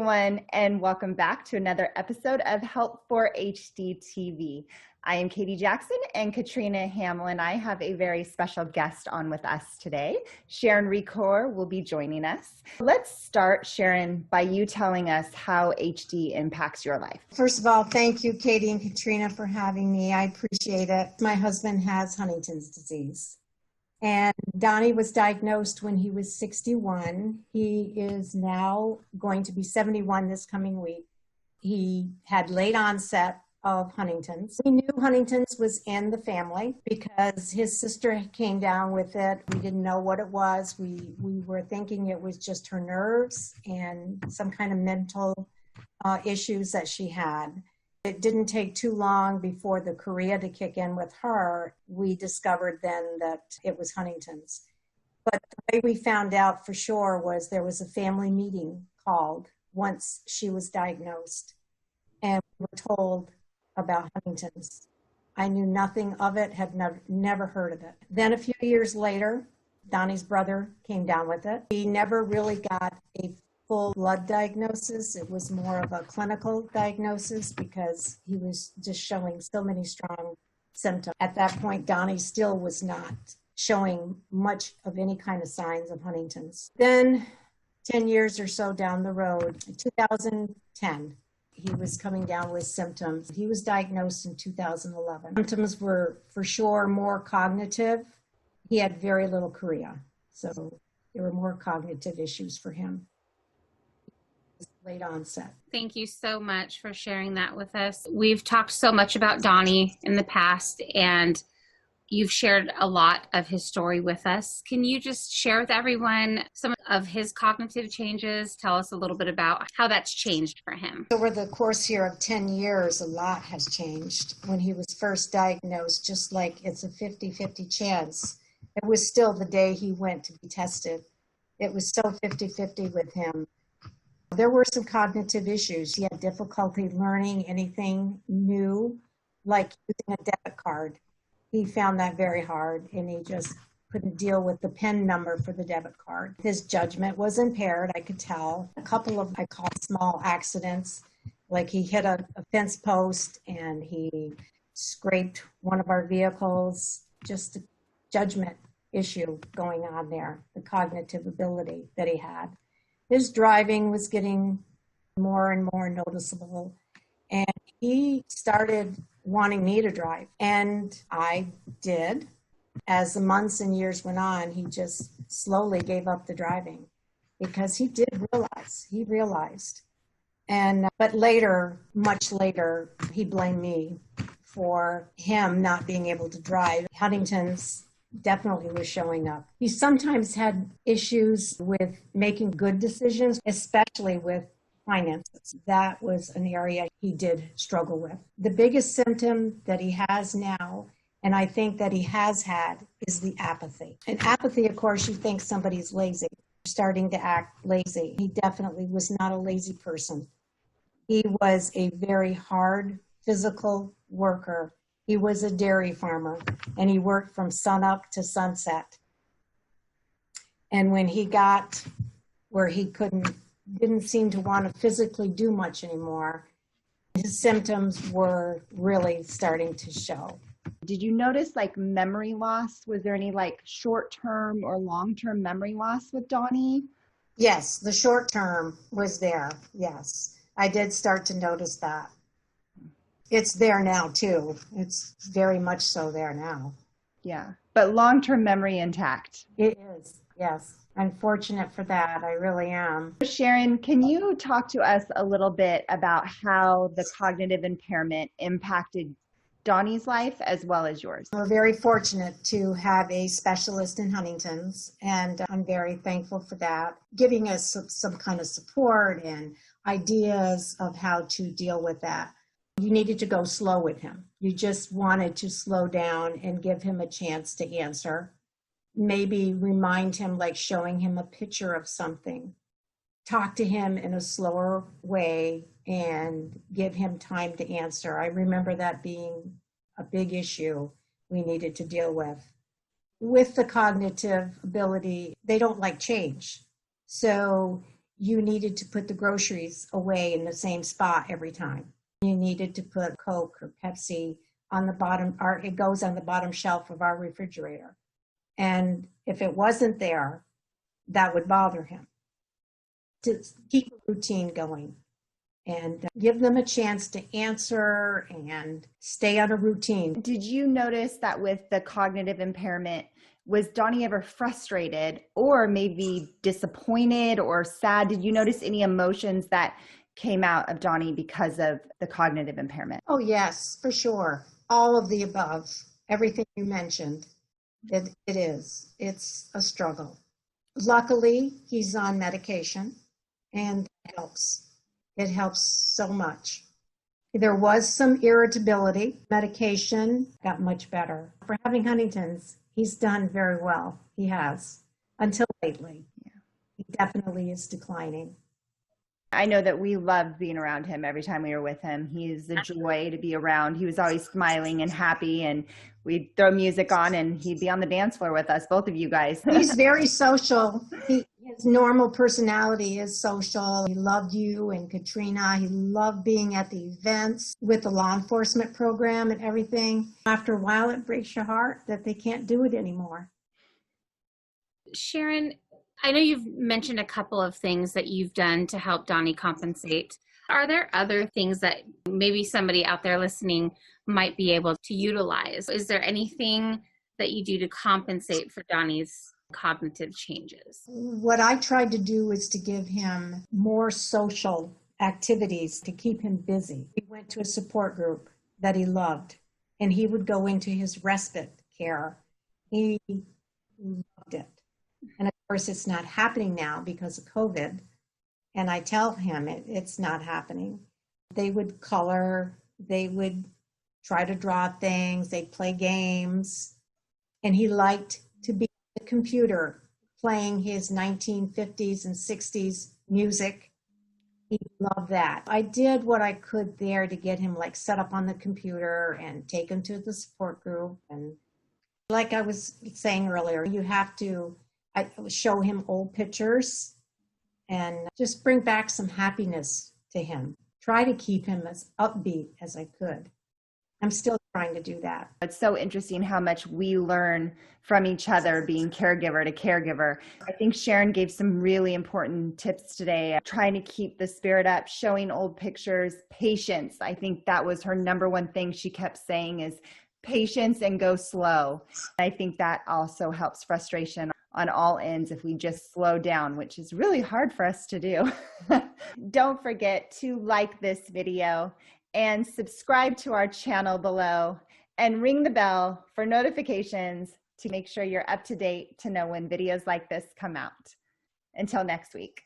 everyone, and welcome back to another episode of Help for HD TV. I am Katie Jackson, and Katrina Hamill and I have a very special guest on with us today. Sharon Recore will be joining us. Let's start, Sharon, by you telling us how HD impacts your life. First of all, thank you, Katie and Katrina, for having me. I appreciate it. My husband has Huntington's disease. And Donnie was diagnosed when he was 61. He is now going to be 71 this coming week. He had late onset of Huntington's. We knew Huntington's was in the family because his sister came down with it. We didn't know what it was. We were thinking it was just her nerves and some kind of mental issues that she had. It didn't take too long before the chorea to kick in with her. We discovered then that it was Huntington's. But the way we found out for sure was there was a family meeting called once she was diagnosed. And we were told about Huntington's. I knew nothing of it, had never heard of it. Then a few years later, Donnie's brother came down with it. He never really got a full blood diagnosis. It was more of a clinical diagnosis because he was just showing so many strong symptoms. At that point, Donnie still was not showing much of any kind of signs of Huntington's. Then 10 years or so down the road, in 2010, he was coming down with symptoms. He was diagnosed in 2011. Symptoms were for sure more cognitive. He had very little chorea, so there were more cognitive issues for him. Late onset. Thank you so much for sharing that with us. We've talked so much about Donnie in the past, and you've shared a lot of his story with us. Can you just share with everyone some of his cognitive changes? Tell us a little bit about how that's changed for him. Over the course here of 10 years, a lot has changed. When he was first diagnosed, just like it's a 50-50 chance, it was still the day he went to be tested. It was so 50-50 with him. There were some cognitive issues. He had difficulty learning anything new, like using a debit card. He found that very hard, and he just couldn't deal with the PIN number for the debit card. His judgment was impaired, I could tell. A couple of, I call small accidents, like he hit a fence post and he scraped one of our vehicles, just a judgment issue going on there, the cognitive ability that he had. His driving was getting more and more noticeable, and he started wanting me to drive, and I did. As the months and years went on, he just slowly gave up the driving because he realized. And but later, much later, he blamed me for him not being able to drive. Huntington's definitely was showing up. He sometimes had issues with making good decisions, especially with finances. That was an area he did struggle with. The biggest symptom that he has now, and I think that he has had, is the apathy. And apathy, of course, you think somebody's lazy, starting to act lazy. He definitely was not a lazy person. He was a very hard physical worker. He was a dairy farmer, and he worked from sunup to sunset. And when he got where he didn't seem to want to physically do much anymore, his symptoms were really starting to show. Did you notice like memory loss? Was there any like short-term or long-term memory loss with Donnie? Yes, the short term was there. Yes, I did start to notice that. It's there now too. It's very much so there now. Yeah, but long-term memory intact. It is, yes. I'm fortunate for that. I really am. Sharon, can you talk to us a little bit about how the cognitive impairment impacted Donnie's life as well as yours? We're very fortunate to have a specialist in Huntington's, and I'm very thankful for that, giving us some kind of support and ideas of how to deal with that. You needed to go slow with him. You just wanted to slow down and give him a chance to answer. Maybe remind him, like showing him a picture of something. Talk to him in a slower way and give him time to answer. I remember that being a big issue we needed to deal with. With the cognitive ability, they don't like change. So you needed to put the groceries away in the same spot every time. You needed to put Coke or Pepsi on the bottom, or it goes on the bottom shelf of our refrigerator. And if it wasn't there, that would bother him. To keep a routine going and give them a chance to answer and stay on a routine. Did you notice that with the cognitive impairment, was Donnie ever frustrated or maybe disappointed or sad? Did you notice any emotions that came out of Donnie because of the cognitive impairment? Oh, yes, for sure. All of the above, everything you mentioned, it is. It's a struggle. Luckily, he's on medication, and it helps. It helps so much. There was some irritability. Medication got much better. For having Huntington's, he's done very well. He has, until lately. Yeah. He definitely is declining. I know that we loved being around him every time we were with him. He's a joy to be around. He was always smiling and happy, and we'd throw music on and he'd be on the dance floor with us, both of you guys. He's very social. His normal personality is social. He loved you and Katrina. He loved being at the events with the law enforcement program and everything. After a while, it breaks your heart that they can't do it anymore. Sharon, I know you've mentioned a couple of things that you've done to help Donnie compensate. Are there other things that maybe somebody out there listening might be able to utilize? Is there anything that you do to compensate for Donnie's cognitive changes? What I tried to do is to give him more social activities to keep him busy. He went to a support group that he loved, and he would go into his respite care. He loved it. And of course, it's not happening now because of COVID. And I tell him it's not happening. They would color, they would try to draw things, they'd play games. And he liked to be on the computer playing his 1950s and 60s music. He loved that. I did what I could there to get him like set up on the computer and take him to the support group. And like I was saying earlier, you have to I show him old pictures and just bring back some happiness to him. Try to keep him as upbeat as I could. I'm still trying to do that. It's so interesting how much we learn from each other being caregiver to caregiver. I think Sharon gave some really important tips today. Trying to keep the spirit up, showing old pictures, patience. I think that was her number one thing she kept saying is patience and go slow. I think that also helps frustration on all ends if we just slow down, which is really hard for us to do. Don't forget to like this video and subscribe to our channel below and ring the bell for notifications to make sure you're up to date to know when videos like this come out. Until next week.